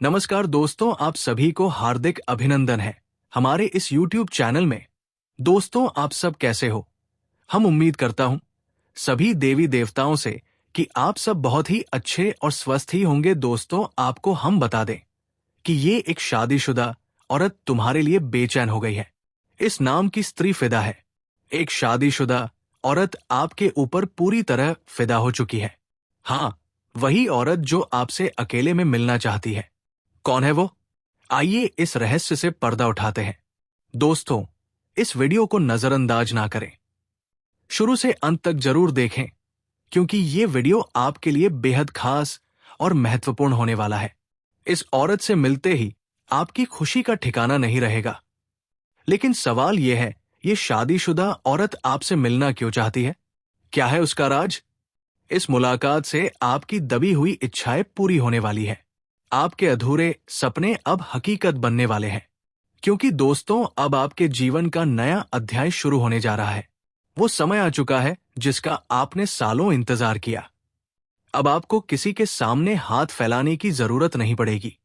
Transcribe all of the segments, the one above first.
नमस्कार दोस्तों, आप सभी को हार्दिक अभिनंदन है हमारे इस YouTube चैनल में। दोस्तों, आप सब कैसे हो? हम उम्मीद करता हूं सभी देवी देवताओं से कि आप सब बहुत ही अच्छे और स्वस्थ ही होंगे। दोस्तों, आपको हम बता दें कि ये एक शादीशुदा औरत तुम्हारे लिए बेचैन हो गई है। इस नाम की स्त्री फिदा है। एक शादीशुदा औरत आपके ऊपर पूरी तरह फिदा हो चुकी है। हाँ, वही औरत जो आपसे अकेले में मिलना चाहती है। कौन है वो? आइए इस रहस्य से पर्दा उठाते हैं। दोस्तों, इस वीडियो को नजरअंदाज ना करें। शुरू से अंत तक जरूर देखें, क्योंकि ये वीडियो आपके लिए बेहद खास और महत्वपूर्ण होने वाला है। इस औरत से मिलते ही आपकी खुशी का ठिकाना नहीं रहेगा। लेकिन सवाल यह है, ये शादीशुदा औरत आपसे मिलना क्यों चाहती है? क्या है उसका राज? इस मुलाकात से आपकी दबी हुई इच्छाएं पूरी होने वाली है। आपके अधूरे सपने अब हकीकत बनने वाले हैं। क्योंकि दोस्तों, अब आपके जीवन का नया अध्याय शुरू होने जा रहा है। वो समय आ चुका है जिसका आपने सालों इंतजार किया। अब आपको किसी के सामने हाथ फैलाने की जरूरत नहीं पड़ेगी।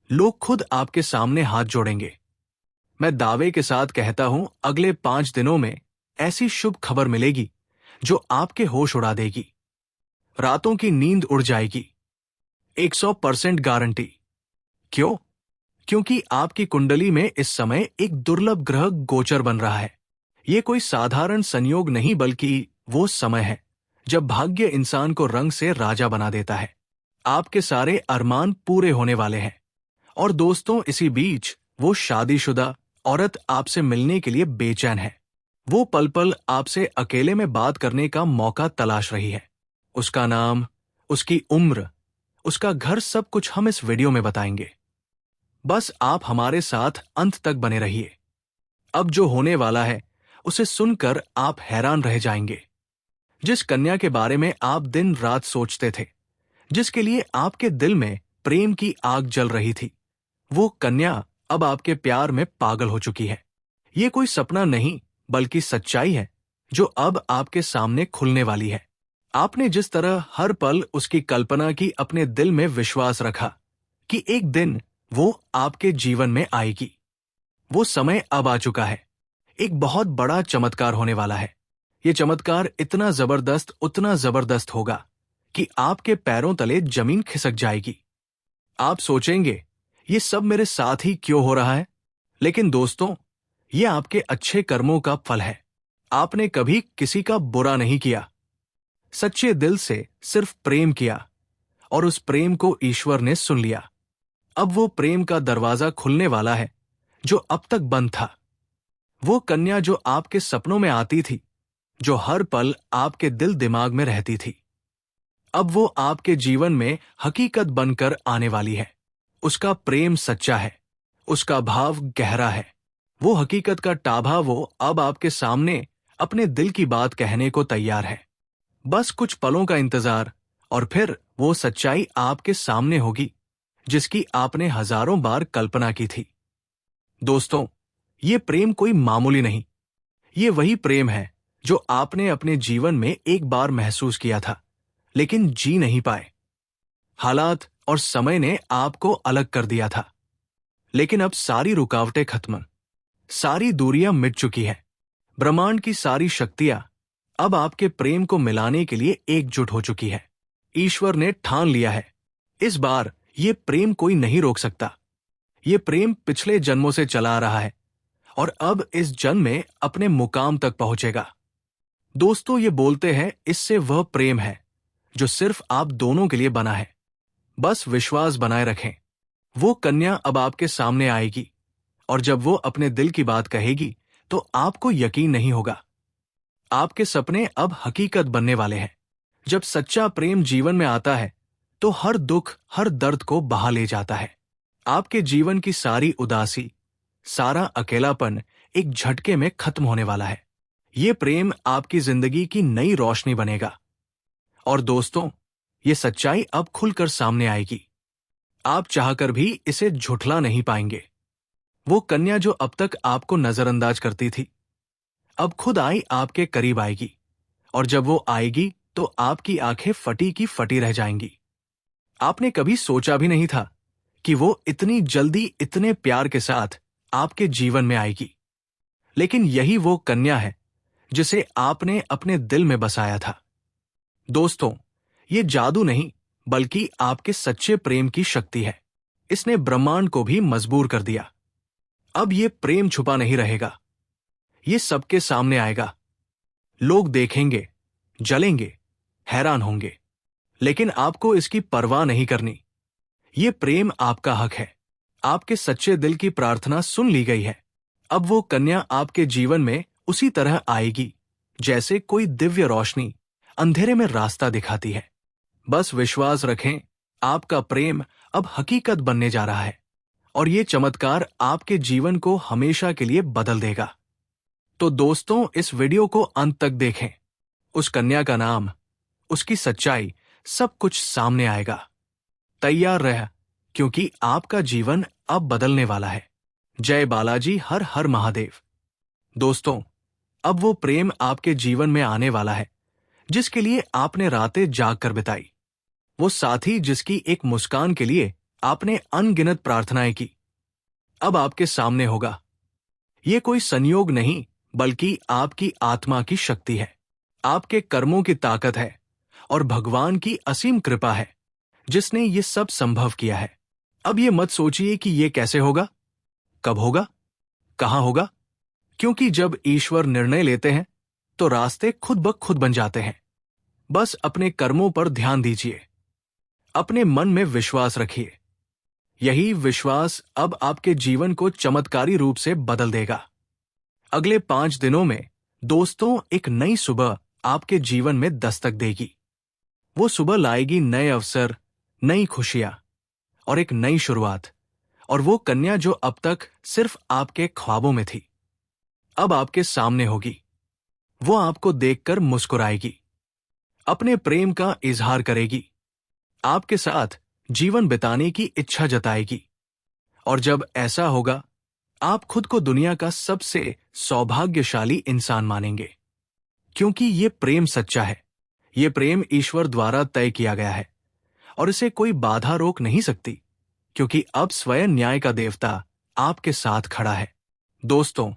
लोग खुद आपके सामने हाथ जोड़ेंगे। मैं दावे के साथ कहता हूं, अगले 5 दिनों में ऐसी शुभ खबर मिलेगी जो आपके होश उड़ा देगी। रातों की नींद उड़ जाएगी। 100% गारंटी। क्यों? क्योंकि आपकी कुंडली में इस समय एक दुर्लभ ग्रह गोचर बन रहा है। ये कोई साधारण संयोग नहीं, बल्कि वो समय है जब भाग्य इंसान को रंग से राजा बना देता है। आपके सारे अरमान पूरे होने वाले हैं। और दोस्तों, इसी बीच वो शादीशुदा औरत आपसे मिलने के लिए बेचैन है। वो पल पल आपसे अकेले में बात करने का मौका तलाश रही है। उसका नाम, उसकी उम्र, उसका घर, सब कुछ हम इस वीडियो में बताएंगे। बस आप हमारे साथ अंत तक बने रहिए। अब जो होने वाला है उसे सुनकर आप हैरान रह जाएंगे। जिस कन्या के बारे में आप दिन रात सोचते थे, जिसके लिए आपके दिल में प्रेम की आग जल रही थी, वो कन्या अब आपके प्यार में पागल हो चुकी है। ये कोई सपना नहीं, बल्कि सच्चाई है जो अब आपके सामने खुलने वाली है। आपने जिस तरह हर पल उसकी कल्पना की, अपने दिल में विश्वास रखा कि एक दिन वो आपके जीवन में आएगी, वो समय अब आ चुका है। एक बहुत बड़ा चमत्कार होने वाला है। ये चमत्कार इतना जबरदस्त, उतना जबरदस्त होगा कि आपके पैरों तले जमीन खिसक जाएगी। आप सोचेंगे, ये सब मेरे साथ ही क्यों हो रहा है? लेकिन दोस्तों, ये आपके अच्छे कर्मों का फल है। आपने कभी किसी का बुरा नहीं किया, सच्चे दिल से सिर्फ प्रेम किया, और उस प्रेम को ईश्वर ने सुन लिया। अब वो प्रेम का दरवाजा खुलने वाला है जो अब तक बंद था। वो कन्या जो आपके सपनों में आती थी, जो हर पल आपके दिल दिमाग में रहती थी, अब वो आपके जीवन में हकीकत बनकर आने वाली है। उसका प्रेम सच्चा है, उसका भाव गहरा है। वो हकीकत का टाभा वो अब आपके सामने अपने दिल की बात कहने को तैयार है। बस कुछ पलों का इंतजार, और फिर वो सच्चाई आपके सामने होगी जिसकी आपने हजारों बार कल्पना की थी। दोस्तों, ये प्रेम कोई मामूली नहीं, ये वही प्रेम है जो आपने अपने जीवन में एक बार महसूस किया था, लेकिन जी नहीं पाए। हालात और समय ने आपको अलग कर दिया था। लेकिन अब सारी रुकावटें खत्म, सारी दूरियां मिट चुकी है। ब्रह्मांड की सारी शक्तियां अब आपके प्रेम को मिलाने के लिए एकजुट हो चुकी है। ईश्वर ने ठान लिया है, इस बार ये प्रेम कोई नहीं रोक सकता। ये प्रेम पिछले जन्मों से चला आ रहा है और अब इस जन्म में अपने मुकाम तक पहुंचेगा। दोस्तों, ये बोलते हैं, इससे वह प्रेम है जो सिर्फ आप दोनों के लिए बना है। बस विश्वास बनाए रखें। वो कन्या अब आपके सामने आएगी, और जब वो अपने दिल की बात कहेगी तो आपको यकीन नहीं होगा। आपके सपने अब हकीकत बनने वाले हैं। जब सच्चा प्रेम जीवन में आता है तो हर दुख, हर दर्द को बहा ले जाता है। आपके जीवन की सारी उदासी, सारा अकेलापन एक झटके में खत्म होने वाला है। ये प्रेम आपकी जिंदगी की नई रोशनी बनेगा। और दोस्तों, ये सच्चाई अब खुलकर सामने आएगी। आप चाहकर भी इसे झुठला नहीं पाएंगे। वो कन्या जो अब तक आपको नजरअंदाज करती थी, अब खुद आई आपके करीब आएगी, और जब वो आएगी तो आपकी आंखें फटी की फटी रह जाएंगी। आपने कभी सोचा भी नहीं था कि वो इतनी जल्दी इतने प्यार के साथ आपके जीवन में आएगी। लेकिन यही वो कन्या है जिसे आपने अपने दिल में बसाया था। दोस्तों, ये जादू नहीं बल्कि आपके सच्चे प्रेम की शक्ति है। इसने ब्रह्मांड को भी मजबूर कर दिया। अब ये प्रेम छुपा नहीं रहेगा, ये सबके सामने आएगा। लोग देखेंगे, जलेंगे, हैरान होंगे, लेकिन आपको इसकी परवाह नहीं करनी। ये प्रेम आपका हक है। आपके सच्चे दिल की प्रार्थना सुन ली गई है। अब वो कन्या आपके जीवन में उसी तरह आएगी जैसे कोई दिव्य रोशनी अंधेरे में रास्ता दिखाती है। बस विश्वास रखें, आपका प्रेम अब हकीकत बनने जा रहा है और ये चमत्कार आपके जीवन को हमेशा के लिए बदल देगा। तो दोस्तों, इस वीडियो को अंत तक देखें। उस कन्या का नाम, उसकी सच्चाई, सब कुछ सामने आएगा। तैयार रह, क्योंकि आपका जीवन अब बदलने वाला है। जय बालाजी, हर हर महादेव। दोस्तों, अब वो प्रेम आपके जीवन में आने वाला है जिसके लिए आपने रातें जाग कर बिताई। वो साथी जिसकी एक मुस्कान के लिए आपने अनगिनत प्रार्थनाएं की, अब आपके सामने होगा। ये कोई संयोग नहीं बल्कि आपकी आत्मा की शक्ति है, आपके कर्मों की ताकत है और भगवान की असीम कृपा है जिसने ये सब संभव किया है। अब ये मत सोचिए कि ये कैसे होगा, कब होगा, कहां होगा, क्योंकि जब ईश्वर निर्णय लेते हैं तो रास्ते खुद ब खुद बन जाते हैं। बस अपने कर्मों पर ध्यान दीजिए, अपने मन में विश्वास रखिए। यही विश्वास अब आपके जीवन को चमत्कारी रूप से बदल देगा। अगले 5 दिनों में दोस्तों, एक नई सुबह आपके जीवन में दस्तक देगी। वो सुबह लाएगी नए अवसर, नई खुशियां और एक नई शुरुआत। और वो कन्या जो अब तक सिर्फ आपके ख्वाबों में थी, अब आपके सामने होगी। वो आपको देखकर मुस्कुराएगी, अपने प्रेम का इजहार करेगी, आपके साथ जीवन बिताने की इच्छा जताएगी। और जब ऐसा होगा, आप खुद को दुनिया का सबसे सौभाग्यशाली इंसान मानेंगे, क्योंकि ये प्रेम सच्चा है। ये प्रेम ईश्वर द्वारा तय किया गया है और इसे कोई बाधा रोक नहीं सकती, क्योंकि अब स्वयं न्याय का देवता आपके साथ खड़ा है। दोस्तों,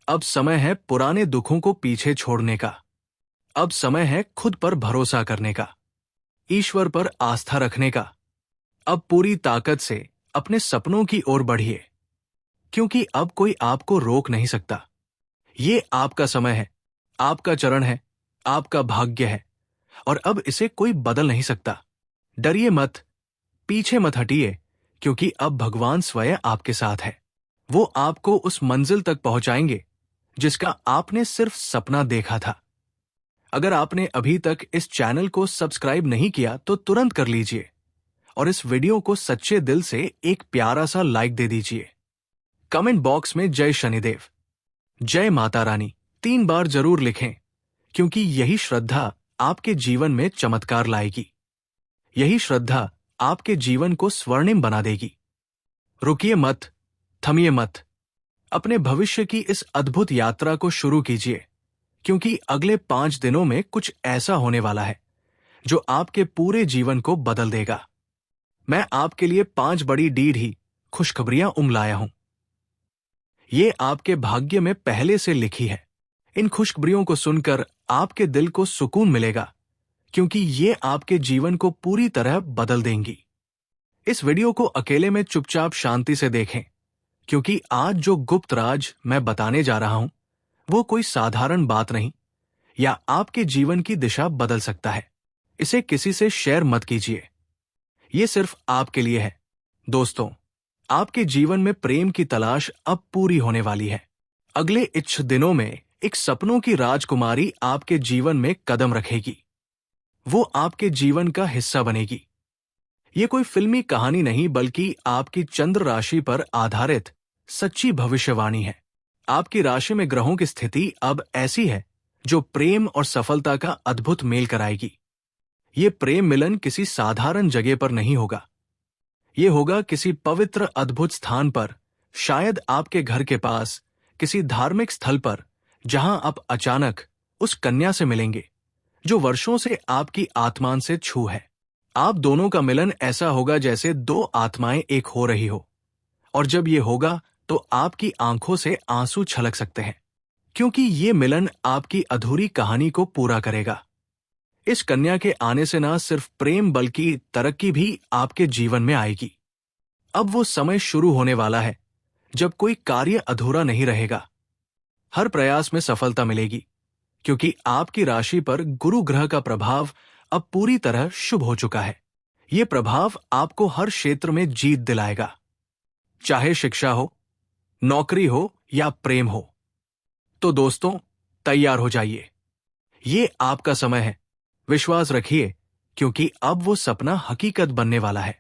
अब समय है पुराने दुखों को पीछे छोड़ने का। अब समय है खुद पर भरोसा करने का, ईश्वर पर आस्था रखने का। अब पूरी ताकत से अपने सपनों की ओर बढ़िए, क्योंकि अब कोई आपको रोक नहीं सकता। ये आपका समय है, आपका चरण है, आपका भाग्य है और अब इसे कोई बदल नहीं सकता। डरिए मत, पीछे मत हटिए, क्योंकि अब भगवान स्वयं आपके साथ है। वो आपको उस मंजिल तक पहुंचाएंगे जिसका आपने सिर्फ सपना देखा था। अगर आपने अभी तक इस चैनल को सब्सक्राइब नहीं किया तो तुरंत कर लीजिए और इस वीडियो को सच्चे दिल से एक प्यारा सा लाइक दे दीजिए। कमेंट बॉक्स में जय शनिदेव, जय माता रानी 3 बार जरूर लिखें, क्योंकि यही श्रद्धा आपके जीवन में चमत्कार लाएगी। यही श्रद्धा आपके जीवन को स्वर्णिम बना देगी। रुकिए मत, थमिए मत, अपने भविष्य की इस अद्भुत यात्रा को शुरू कीजिए, क्योंकि अगले 5 दिनों में कुछ ऐसा होने वाला है जो आपके पूरे जीवन को बदल देगा। मैं आपके लिए 5 बड़ी डीढ़ी खुशखबरियां लाया हूं। ये आपके भाग्य में पहले से लिखी है। इन खुशखबरियों को सुनकर आपके दिल को सुकून मिलेगा, क्योंकि ये आपके जीवन को पूरी तरह बदल देंगी। इस वीडियो को अकेले में चुपचाप शांति से देखें, क्योंकि आज जो गुप्त राज मैं बताने जा रहा हूं वो कोई साधारण बात नहीं, या आपके जीवन की दिशा बदल सकता है। इसे किसी से शेयर मत कीजिए, ये सिर्फ आपके लिए है। दोस्तों, आपके जीवन में प्रेम की तलाश अब पूरी होने वाली है। अगले कुछ दिनों में एक सपनों की राजकुमारी आपके जीवन में कदम रखेगी। वो आपके जीवन का हिस्सा बनेगी। ये कोई फिल्मी कहानी नहीं बल्कि आपकी चंद्र राशि पर आधारित सच्ची भविष्यवाणी है। आपकी राशि में ग्रहों की स्थिति अब ऐसी है जो प्रेम और सफलता का अद्भुत मेल कराएगी। ये प्रेम मिलन किसी साधारण जगह पर नहीं होगा, ये होगा किसी पवित्र अद्भुत स्थान पर, शायद आपके घर के पास, किसी धार्मिक स्थल पर, जहां आप अचानक उस कन्या से मिलेंगे जो वर्षों से आपकी आत्मा से छू है। आप दोनों का मिलन ऐसा होगा जैसे दो आत्माएं एक हो रही हो, और जब ये होगा तो आपकी आंखों से आंसू छलक सकते हैं, क्योंकि ये मिलन आपकी अधूरी कहानी को पूरा करेगा। इस कन्या के आने से ना सिर्फ प्रेम बल्कि तरक्की भी आपके जीवन में आएगी। अब वो समय शुरू होने वाला है जब कोई कार्य अधूरा नहीं रहेगा। हर प्रयास में सफलता मिलेगी, क्योंकि आपकी राशि पर गुरु ग्रह का प्रभाव अब पूरी तरह शुभ हो चुका है। ये प्रभाव आपको हर क्षेत्र में जीत दिलाएगा, चाहे शिक्षा हो, नौकरी हो या प्रेम हो। तो दोस्तों, तैयार हो जाइए, ये आपका समय है। विश्वास रखिए, क्योंकि अब वो सपना हकीकत बनने वाला है।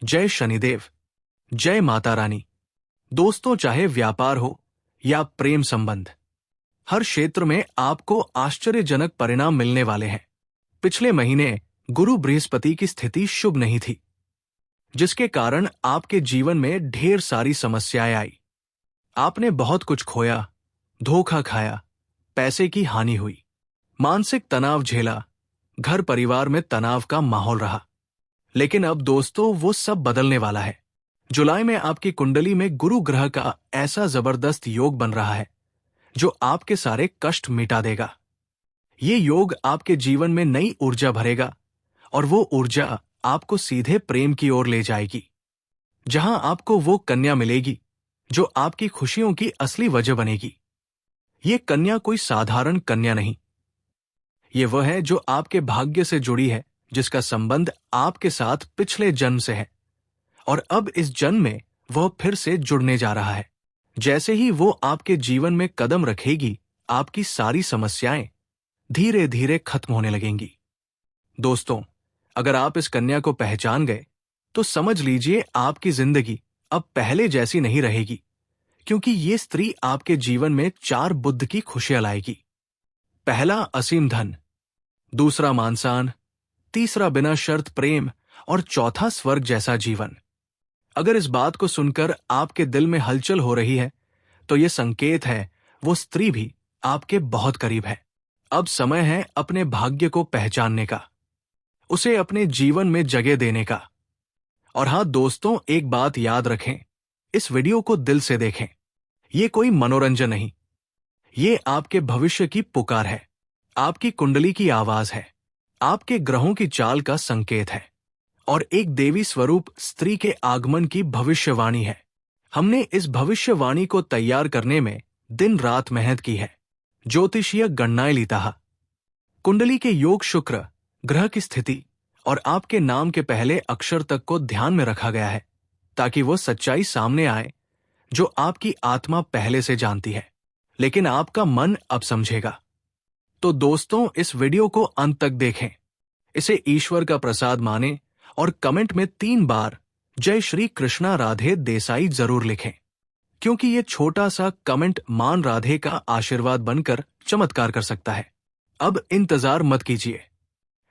जय शनिदेव, जय माता रानी। दोस्तों, चाहे व्यापार हो या प्रेम संबंध, हर क्षेत्र में आपको आश्चर्यजनक परिणाम मिलने वाले हैं। पिछले महीने गुरु बृहस्पति की स्थिति शुभ नहीं थी, जिसके कारण आपके जीवन में ढेर सारी समस्याएं आई। आपने बहुत कुछ खोया, धोखा खाया, पैसे की हानि हुई, मानसिक तनाव झेला, घर परिवार में तनाव का माहौल रहा। लेकिन अब दोस्तों, वो सब बदलने वाला है। जुलाई में आपकी कुंडली में गुरु ग्रह का ऐसा जबरदस्त योग बन रहा है जो आपके सारे कष्ट मिटा देगा। ये योग आपके जीवन में नई ऊर्जा भरेगा, और वो ऊर्जा आपको सीधे प्रेम की ओर ले जाएगी, जहां आपको वो कन्या मिलेगी जो आपकी खुशियों की असली वजह बनेगी। ये कन्या कोई साधारण कन्या नहीं, ये वह है जो आपके भाग्य से जुड़ी है, जिसका संबंध आपके साथ पिछले जन्म से है, और अब इस जन्म में वह फिर से जुड़ने जा रहा है। जैसे ही वो आपके जीवन में कदम रखेगी, आपकी सारी समस्याएं धीरे धीरे खत्म होने लगेंगी। दोस्तों, अगर आप इस कन्या को पहचान गए तो समझ लीजिए आपकी जिंदगी अब पहले जैसी नहीं रहेगी, क्योंकि ये स्त्री आपके जीवन में 4 बुद्ध की खुशियां लाएगी। पहला, असीम धन, दूसरा, मानसान, तीसरा, बिना शर्त प्रेम, और चौथा, स्वर्ग जैसा जीवन। अगर इस बात को सुनकर आपके दिल में हलचल हो रही है, तो यह संकेत है वो स्त्री भी आपके बहुत करीब है। अब समय है अपने भाग्य को पहचानने का, उसे अपने जीवन में जगह देने का। और हाँ दोस्तों, एक बात याद रखें, इस वीडियो को दिल से देखें। ये कोई मनोरंजन नहीं, ये आपके भविष्य की पुकार है, आपकी कुंडली की आवाज है, आपके ग्रहों की चाल का संकेत है, और एक देवी स्वरूप स्त्री के आगमन की भविष्यवाणी है। हमने इस भविष्यवाणी को तैयार करने में दिन रात मेहनत की है। ज्योतिषीय गणनाएं लीता, कुंडली के योग, शुक्र ग्रह की स्थिति और आपके नाम के पहले अक्षर तक को ध्यान में रखा गया है, ताकि वो सच्चाई सामने आए जो आपकी आत्मा पहले से जानती है, लेकिन आपका मन अब समझेगा। तो दोस्तों, इस वीडियो को अंत तक देखें, इसे ईश्वर का प्रसाद माने, और कमेंट में 3 बार जय श्री कृष्णा राधे देसाई जरूर लिखें, क्योंकि ये छोटा सा कमेंट मान राधे का आशीर्वाद बनकर चमत्कार कर सकता है। अब इंतजार मत कीजिए,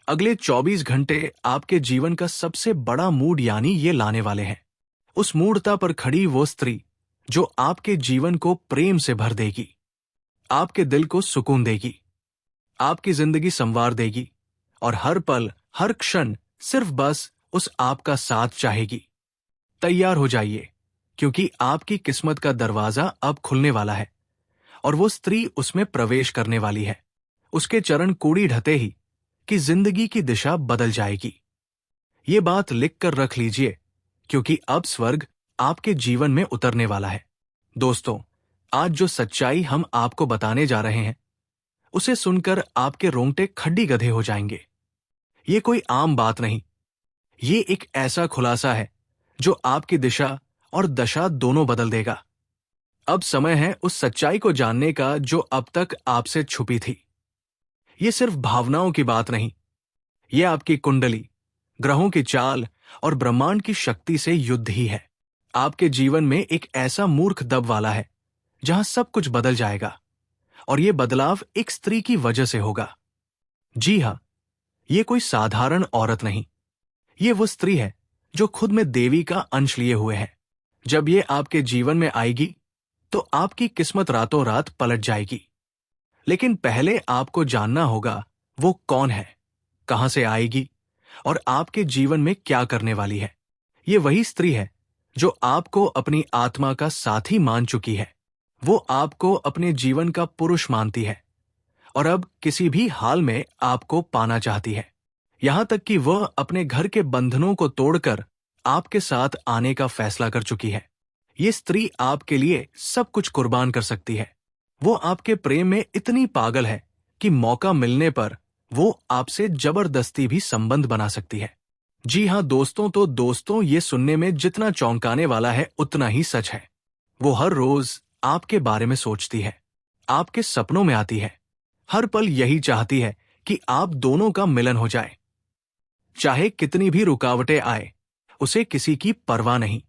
अगले 24 घंटे आपके जीवन का सबसे बड़ा मूड यानी ये लाने वाले हैं। उस मूर्ता पर खड़ी वो स्त्री जो आपके जीवन को प्रेम से भर देगी, आपके दिल को सुकून देगी, आपकी जिंदगी संवार देगी, और हर पल हर क्षण सिर्फ बस उस आपका साथ चाहेगी। तैयार हो जाइए, क्योंकि आपकी किस्मत का दरवाजा अब खुलने वाला है, और वो स्त्री उसमें प्रवेश करने वाली है। उसके चरण कूड़ी ढते ही कि जिंदगी की दिशा बदल जाएगी। ये बात लिख कर रख लीजिए, क्योंकि अब स्वर्ग आपके जीवन में उतरने वाला है। दोस्तों, आज जो सच्चाई हम आपको बताने जा रहे हैं, उसे सुनकर आपके रोंगटे खड्डी गधे हो जाएंगे। ये कोई आम बात नहीं, ये एक ऐसा खुलासा है जो आपकी दिशा और दशा दोनों बदल देगा। अब समय है उस सच्चाई को जानने का जो अब तक आपसे छुपी थी। ये सिर्फ भावनाओं की बात नहीं, ये आपकी कुंडली, ग्रहों की चाल और ब्रह्मांड की शक्ति से युद्ध ही है। आपके जीवन में एक ऐसा मूर्ख दब वाला है जहां सब कुछ बदल जाएगा, और ये बदलाव एक स्त्री की वजह से होगा। जी हां, ये कोई साधारण औरत नहीं, ये वो स्त्री है जो खुद में देवी का अंश लिए हुए है। जब ये आपके जीवन में आएगी तो आपकी किस्मत रातों रात पलट जाएगी। लेकिन पहले आपको जानना होगा वो कौन है, कहां से आएगी और आपके जीवन में क्या करने वाली है। ये वही स्त्री है जो आपको अपनी आत्मा का साथी मान चुकी है। वो आपको अपने जीवन का पुरुष मानती है और अब किसी भी हाल में आपको पाना चाहती है। यहां तक कि वह अपने घर के बंधनों को तोड़कर आपके साथ आने का फैसला कर चुकी है। ये स्त्री आपके लिए सब कुछ कुर्बान कर सकती है। वो आपके प्रेम में इतनी पागल है कि मौका मिलने पर वो आपसे जबरदस्ती भी संबंध बना सकती है। जी हाँ दोस्तों, तो दोस्तों ये सुनने में जितना चौंकाने वाला है उतना ही सच है। वो हर रोज आपके बारे में सोचती है, आपके सपनों में आती है, हर पल यही चाहती है कि आप दोनों का मिलन हो जाए। चाहे कितनी भी रुकावटें आए, उसे किसी की परवाह नहीं।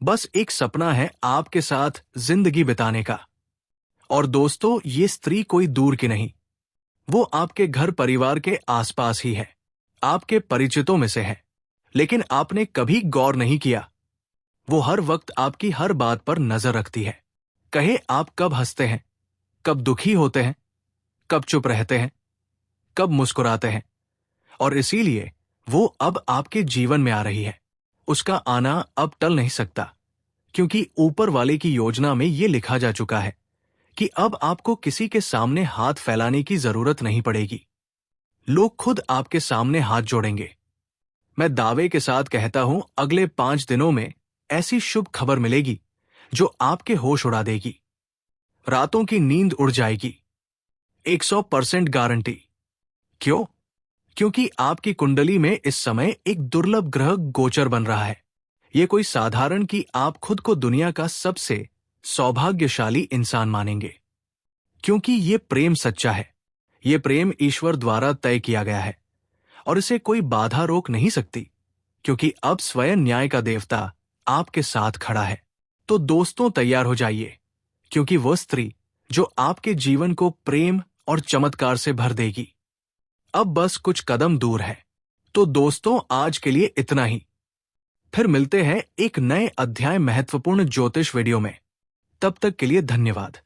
बस एक सपना है आपके साथ जिंदगी बिताने का। और दोस्तों ये स्त्री कोई दूर की नहीं, वो आपके घर परिवार के आसपास ही है, आपके परिचितों में से है। लेकिन आपने कभी गौर नहीं किया, वो हर वक्त आपकी हर बात पर नजर रखती है। कहे आप कब हंसते हैं, कब दुखी होते हैं, कब चुप रहते हैं, कब मुस्कुराते हैं। और इसीलिए वो अब आपके जीवन में आ रही है। उसका आना अब टल नहीं सकता, क्योंकि ऊपर वाले की योजना में ये लिखा जा चुका है कि अब आपको किसी के सामने हाथ फैलाने की जरूरत नहीं पड़ेगी। लोग खुद आपके सामने हाथ जोड़ेंगे। मैं दावे के साथ कहता हूं, अगले 5 दिनों में ऐसी शुभ खबर मिलेगी जो आपके होश उड़ा देगी। रातों की नींद उड़ जाएगी। 100% गारंटी। क्यों? क्योंकि आपकी कुंडली में इस समय एक दुर्लभ ग्रह गोचर बन रहा है। ये कोई साधारण कि आप खुद को दुनिया का सबसे सौभाग्यशाली इंसान मानेंगे, क्योंकि ये प्रेम सच्चा है। ये प्रेम ईश्वर द्वारा तय किया गया है और इसे कोई बाधा रोक नहीं सकती, क्योंकि अब स्वयं न्याय का देवता आपके साथ खड़ा है। तो दोस्तों तैयार हो जाइए, क्योंकि वह स्त्री जो आपके जीवन को प्रेम और चमत्कार से भर देगी अब बस कुछ कदम दूर है। तो दोस्तों आज के लिए इतना ही। फिर मिलते हैं एक नए अध्याय महत्वपूर्ण ज्योतिष वीडियो में। तब तक के लिए धन्यवाद।